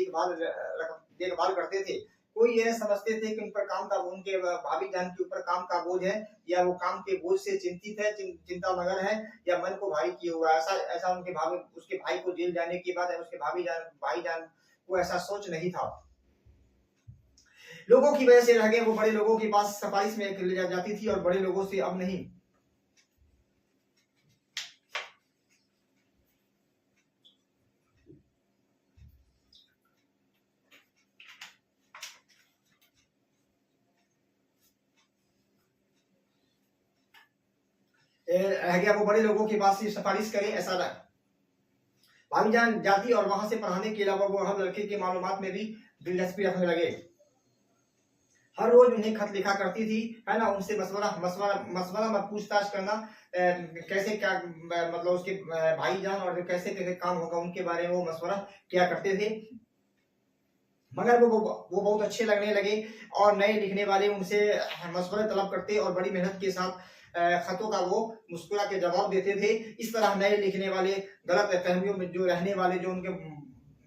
देखभाल करते थे। कोई ये समझते थे कि उन पर काम का, उनके भाभी जान के ऊपर काम का बोझ है, या वो काम के बोझ से चिंतित है, चिंता मगन है, या मन को भारी किए हुआ है। ऐसा ऐसा उनके भाभी, उसके भाई को जेल जाने के बाद उसके भाई जान को ऐसा सोच नहीं था। लोगों की वजह से रह गए, वो बड़े लोगों के पास सिफारिश में ले जाती थी और बड़े लोगों से अब नहीं। रह गया, वो बड़े लोगों के पास से सिफारिश करे, ऐसा रहा। भाभी जान जाती और वहां से पढ़ाने के अलावा वो हर लड़के की मालूमात में भी दिलचस्पी रखने लगे। हर रोज उन्हें खत लिखा करती थी, है ना, उनसे मशवरा मशवरा मशवरा में पूछताछ करना, कैसे क्या मतलब उसके भाई जान और कैसे कैसे काम होगा उनके बारे में वो मशवरा किया करते थे। मगर वो बहुत अच्छे लगने लगे और नए लिखने वाले उनसे मशवरे तलब करते और बड़ी मेहनत के साथ खतों का वो मुस्कुरा के जवाब देते थे। इस तरह नए लिखने वाले गलत फहमियों में जो रहने वाले, जो उनके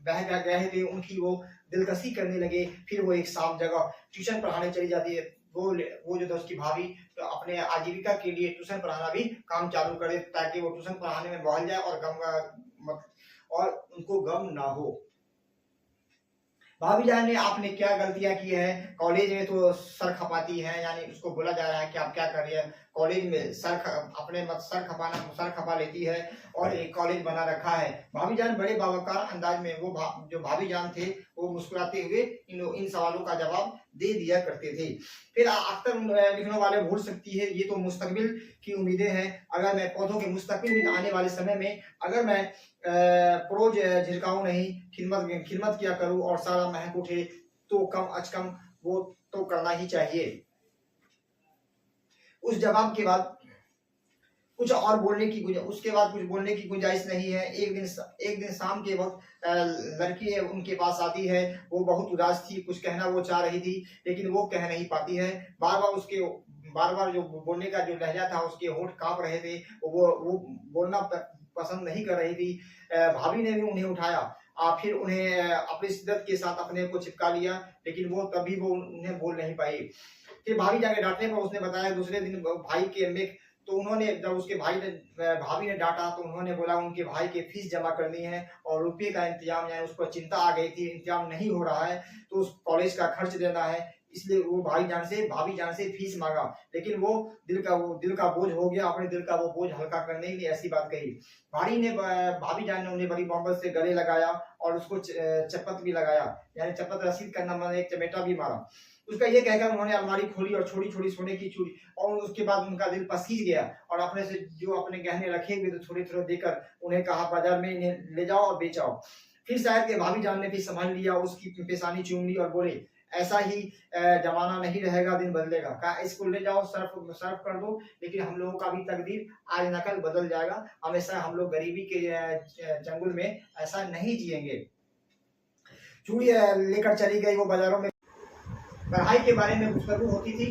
बह गए थे, उनकी वो दिलकशी करने लगे। फिर वो एक साफ जगह ट्यूशन पढ़ाने चली जाती है। वो जो था उसकी भाभी, तो अपने आजीविका के लिए ट्यूशन पढ़ाना भी काम चालू करे, ताकि वो ट्यूशन पढ़ाने में बहल जाए और उनको गम ना हो। भाभी जान ने आपने क्या गलतियां की है, कॉलेज में तो सर खपाती है, यानी उसको बोला जा रहा है कि आप क्या कर रही है कॉलेज में, अपने मत सर खपा लेती है और एक कॉलेज बना रखा है। भाभी जान बड़े बावकार अंदाज में, जो भाभी जान थे वो मुस्कुराते हुए इन सवालों का जवाब दे दिया करते थे। फिर अक्सर लिखने वाले भूल सकती है, ये तो मुस्तकबिल की उम्मीदें हैं। अगर मैं पौधों के मुस्तकबिल में आने वाले समय में अगर मैं प्रोज झिड़काऊं नहीं, खिदमत किया करूं और सारा महक उठे, तो कम अच कम वो तो करना ही चाहिए। उस जवाब के बाद कुछ और बोलने की उसके बाद कुछ बोलने की गुंजाइश नहीं है। एक दिन शाम के वक्त लड़की उनके पास आती है। वो बहुत उदास थी, कुछ कहना वो चाह रही थी लेकिन वो कह नहीं पाती है। बार बार जो बोलने का जो लहजा था, उसके होंठ कांप रहे थे। वो बोलना पसंद नहीं कर रही थी। भाभी ने भी उन्हें उठाया, फिर उन्हें अपनी शिद्दत के साथ अपने को चिपका लिया, लेकिन वो उन्हें बोल नहीं पाई। फिर भाभी जाके डांटने पर उसने बताया दूसरे दिन भाई के में, तो उन्होंने जब उसके भाभी ने डांटा तो उन्होंने बोला उनके भाई के फीस जमा करनी है और रुपये का इंतजाम, यानी उसको चिंता आ गई थी, इंतजाम नहीं हो रहा है, तो उस कॉलेज का खर्च देना है, इसलिए वो भाभी जान से फीस मांगा। लेकिन वो दिल का बोझ हो गया, अपने दिल का वो बोझ हल्का करने के लिए ऐसी बात कही। भाभी जान ने उन्हें बड़ी मोहब्बत से गले लगाया और उसको चप्पत भी लगाया, यानी चप्पत रसीद करना, मैंने एक चमेटा भी मारा। उसका ये कहकर उन्होंने अलमारी खोली और छोटी छोटी सोने की चूड़ी, और उसके बाद उनका दिल पसीज गया और अपने से जो अपने गहने रखे हुए थे थोड़े थोड़े देकर उन्हें कहा बाजार में इन्हें ले जाओ और बेचाओ। फिर शायद के भाभी जान ने भी संभाल लिया, उसकी पेशानी चूम ली और बोले ऐसा ही जमाना नहीं रहेगा, दिन बदलेगा। कहा स्कूल ले जाओ, सर्फ कर दो, लेकिन हम लोगों का भी तकदीर आज न कल बदल जाएगा। हमेशा हम लोग गरीबी के जंगल में ऐसा नहीं जिएंगे। चूड़ी लेकर चली गई वो बाजारों में। पढ़ाई के बारे में गुफ्तगू होती थी।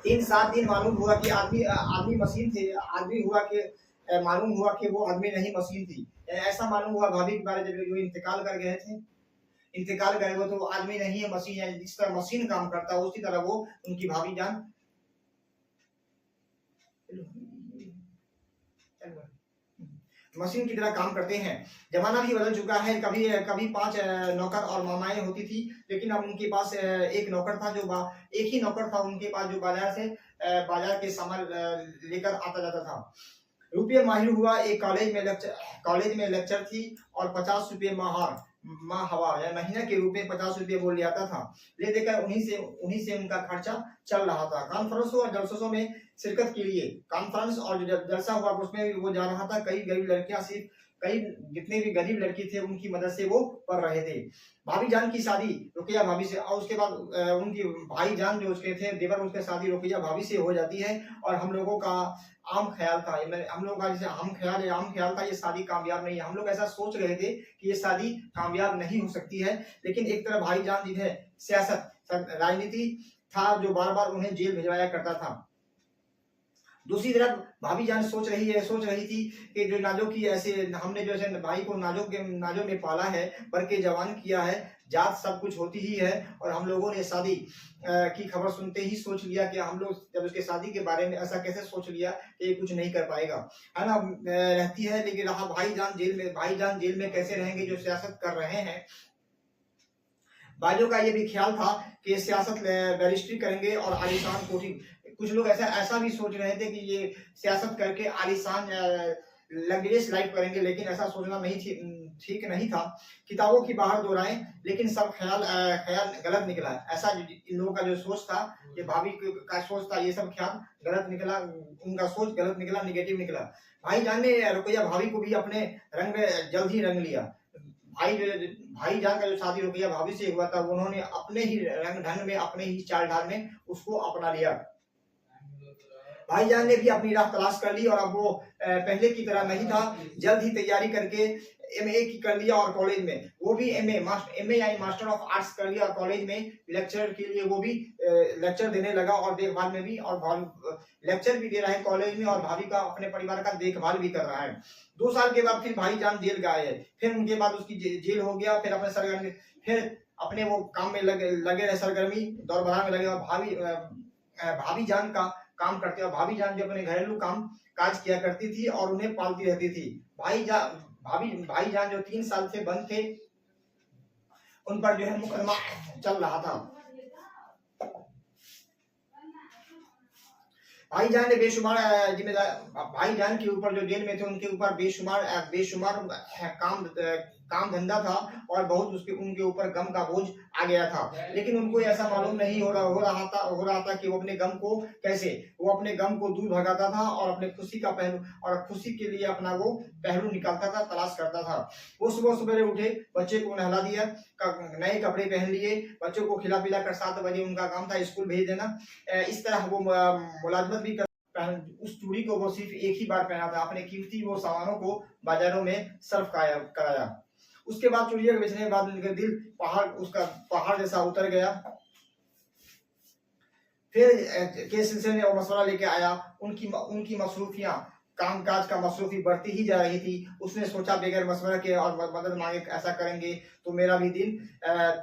3-7 दिन मालूम हुआ कि आदमी मशीन थे, मालूम हुआ कि वो आदमी नहीं मशीन थी। ऐसा मालूम हुआ भाभी के बारे में, जब वो इंतकाल कर गए थे, इंतकाल करे वो तो आदमी नहीं है, मशीन है। जिस तरह मशीन काम करता है उसी तरह वो उनकी भाभी जान मशीन की तरह काम करते हैं। जमाना भी बदल चुका है। कभी 5 नौकर और मामाएं होती थी, लेकिन अब उनके पास एक नौकर था, एक ही नौकर था उनके पास, जो बाजार के सामान लेकर आता जाता था। रुपये माहिर हुआ। एक कॉलेज में लेक्चर थी और 50 रुपये हवा या महीने के रूप में 50 रुपये बोल लिया था। ले देकर उन्हीं से उनका खर्चा चल रहा था। कॉन्फ्रेंसों और जलसों में शिरकत के लिए, कॉन्फ्रेंस और जो जलसा हुआ उसमें वो जा रहा था। कई जितने भी गरीब लड़की थे उनकी मदद से वो पढ़ रहे थे। भाभी जान की शादी रुकिया भाभी से, और उसके बाद उनकी भाई जान जो उसके थे देवर, उसके शादी रुकिया भाभी से हो जाती है। और हम लोगों का आम ख्याल था, हम लोगों का जैसे आम ख्याल था, ये शादी कामयाब नहीं है। हम लोग ऐसा सोच रहे थे कि ये शादी कामयाब नहीं हो सकती है। लेकिन एक तरफ भाई जान जिन्हें सियासत राजनीति था, जो बार बार उन्हें जेल भिजवाया करता था। दूसरी तरफ भाभी जान सोच रही थी कि जो नाजो की ऐसे हमने जो ऐसे भाई को नाजो में पाला है, भर के जवान किया है, जात सब कुछ होती ही है, और हम लोगों ने शादी की खबर सुनते ही सोच लिया कि हम लोग जब उसके शादी के बारे में ऐसा कैसे सोच लिया कि ये कुछ नहीं कर पाएगा, है ना। रहती है, लेकिन रहा भाईजान जेल में कैसे रहेंगे जो सियासत कर रहे हैं। बाजों का ये भी ख्याल था कि सियासत बैरिस्ट्री करेंगे और आलीशान कोठी, कुछ लोग ऐसा भी सोच रहे थे कि ये सियासत करके आलीशान लग्जरियस लाइफ करेंगे, लेकिन ऐसा सोचना ठीक नहीं था। किताबों की बाहर दोहराएं, लेकिन सब ख्याल गलत निकला। ऐसा इन लोगों का जो सोच था, ये भाभी का सोच था, ये सब ख्याल गलत निकला, उनका सोच गलत निकला, निगेटिव निकला। भाईजान ने रुकैया भाभी को भी अपने रंग में जल्द ही रंग लिया। भाईजान का जो शादी रुकैया भाभी से हुआ था, उन्होंने अपने ही रंग ढंग में, अपने ही चाल ढाल में उसको अपना लिया। भाईजान ने भी अपनी राह तलाश कर ली, और अब वो पहले की तरह नहीं था। जल्द ही तैयारी करके एमए की कर लिया, और कॉलेज में वो भी एमए यानी मास्टर ऑफ आर्ट्स कर लिया, और कॉलेज में लेक्चर के लिए वो भी लेक्चर देने लगा, और देखभाल में भी, और लेक्चर भी दे रहा है कॉलेज में, और भाभी का अपने परिवार का देखभाल भी कर रहा है। 2 साल के बाद फिर भाईजान जेल गए है, फिर उनके बाद उसकी जेल हो गया, फिर अपने सरगर्मी, फिर अपने वो काम में लगे रहे, सरगर्मी दौर बरहा में लगे, और भाभी जान का काम करते, और भाभी जान जो अपने घरेलू काम काज किया करती थी और उन्हें पालती रहती थी। भाई जान जो 3 साल से बंद थे, उन पर जो है मुकदमा चल रहा था। भाईजान ने बेशुमार जिम्मेदार, भाईजान के ऊपर जो जेल में थे उनके ऊपर बेशुमार काम धंधा था, और बहुत उनके ऊपर गम का बोझ आ गया था। लेकिन उनको ऐसा मालूम नहीं हो रहा था कि वो अपने गम को कैसे, वो अपने गम को दूर भगाता था, और अपने खुशी का पहलू, और खुशी के लिए अपना वो पहलू निकालता था, तलाश करता था। वो सुबह सवेरे उठे, बच्चे को नहला दिया, नए कपड़े पहन लिए, बच्चों को खिला पिला कर 7 बजे उनका काम था स्कूल भेज देना। इस तरह वो मुलाजमत भी उस चूड़ी को वो सिर्फ एक ही बार पहना था। अपने कीमती वो सामानों को बाजारों में सर्फ कराया। उसके बाद चूड़िया बेचने के बाद उनका दिल पहाड़ जैसा उतर गया। फिर के सिलसिले में वो मशवरा लेके आया। उनकी मसरूफियां, कामकाज का मसरूफी बढ़ती ही जा रही थी। उसने सोचा बगैर मशवरा के और मदद मांगे ऐसा करेंगे तो मेरा भी दिन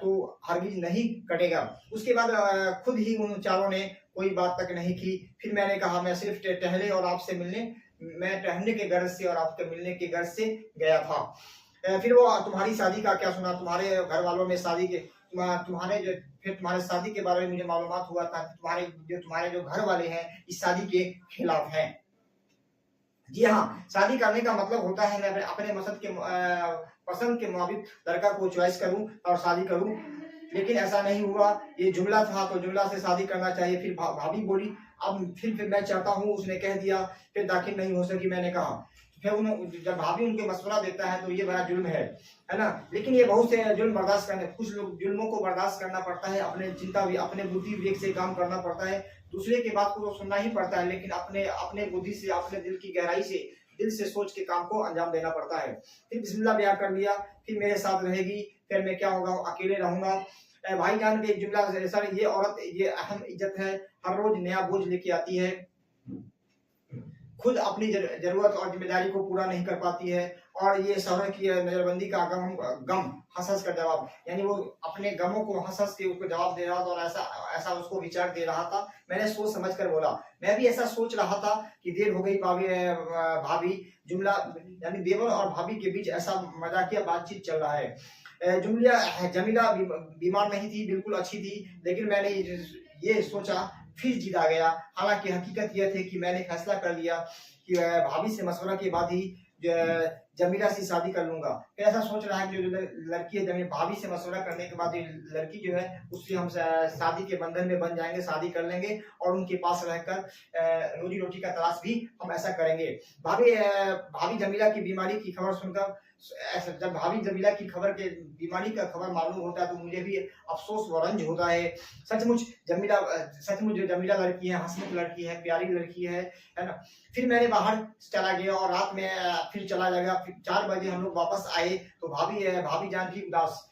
तो हरगिज नहीं कटेगा। उसके बाद खुद ही उन चारों ने कोई बात तक नहीं की। फिर मैंने कहा मैं सिर्फ टहले और आपसे मिलने, मैं टहलने के गर्ज से और आपके मिलने के गर्ज से गया था। फिर वो तुम्हारी शादी का क्या सुना, तुम्हारे घर वालों में शादी के तुम्हारे शादी के बारे में मुझे मालूमात हुआ था। तुम्हारे जो घर वाले हैं इस शादी के खिलाफ हैं। जी हाँ, शादी करने का मतलब होता है मैं अपने पसंद के मुताबिक लड़का को चॉइस करूं और शादी करूं, लेकिन ऐसा नहीं हुआ। ये जुमला था तो जुमला से शादी करना चाहिए। फिर भाभी बोली अब फिर मैं चाहता हूँ, उसने कह दिया, फिर दाखिल नहीं हो सकी। मैंने कहा फिर जब भाभी उनके मशवरा देता है तो ये बड़ा जुल्म है ना। लेकिन ये बहुत से जुल्म बर्दाश्त करने, कुछ लोग जुल्मों को बर्दाश्त करना पड़ता है, अपने बुद्धि विवेक से काम करना पड़ता है। दूसरे की बात को तो सुनना ही पड़ता है, लेकिन अपने बुद्धि से, अपने दिल की गहराई से, दिल से सोच के काम को अंजाम देना पड़ता है। फिर बिस्मिल्लाह ब्याह कर लिया। फिर मेरे साथ रहेगी, फिर मैं क्या होगा, अकेले रहूंगा। भाईजान के जुमला सर, ये औरत ये अहम इज्जत है, हर रोज नया बोझ लेके आती है, खुद अपनी जरूरत और जिम्मेदारी को पूरा नहीं कर पाती है, और ये शौहर की नजरबंदी का गम हंस कर जवाब, यानी वो अपने गमों को हंस के उसको जवाब दे रहा था, और ऐसा उसको विचार दे रहा था। मैंने सोच समझ कर बोला, मैं भी ऐसा सोच रहा था कि देर हो गई भाभी। जुमला यानी देवर और भाभी के बीच ऐसा मजाकिया बातचीत चल रहा है। जमीला बीमार नहीं थी, बिल्कुल अच्छी थी, लेकिन मैंने ये सोचा, फिर जिद आ गया। हालांकि हकीकत यह थी कि मैंने फैसला कर लिया कि भाभी से मशवरा के बाद ही जमीला से शादी कर लूंगा। फिर ऐसा सोच रहा है कि जो लड़की है, भाभी से मशवरा करने के बाद लड़की जो है उससे हम शादी के बंधन में बन जाएंगे, शादी कर लेंगे, और उनके पास रहकर रोजी रोटी का तलाश भी हम ऐसा करेंगे। भाभी जमीला की बीमारी की खबर सुनकर, जब भाभी जमीला की बीमारी का खबर मालूम होता है तो मुझे भी अफसोस व रंज होता है। सचमुच जमीला लड़की है, हंसमुख लड़की है, प्यारी लड़की है ना। फिर मैंने बाहर चला गया और रात में फिर चला गया। फिर 4 बजे हम लोग वापस आए तो भाभी जान की उदास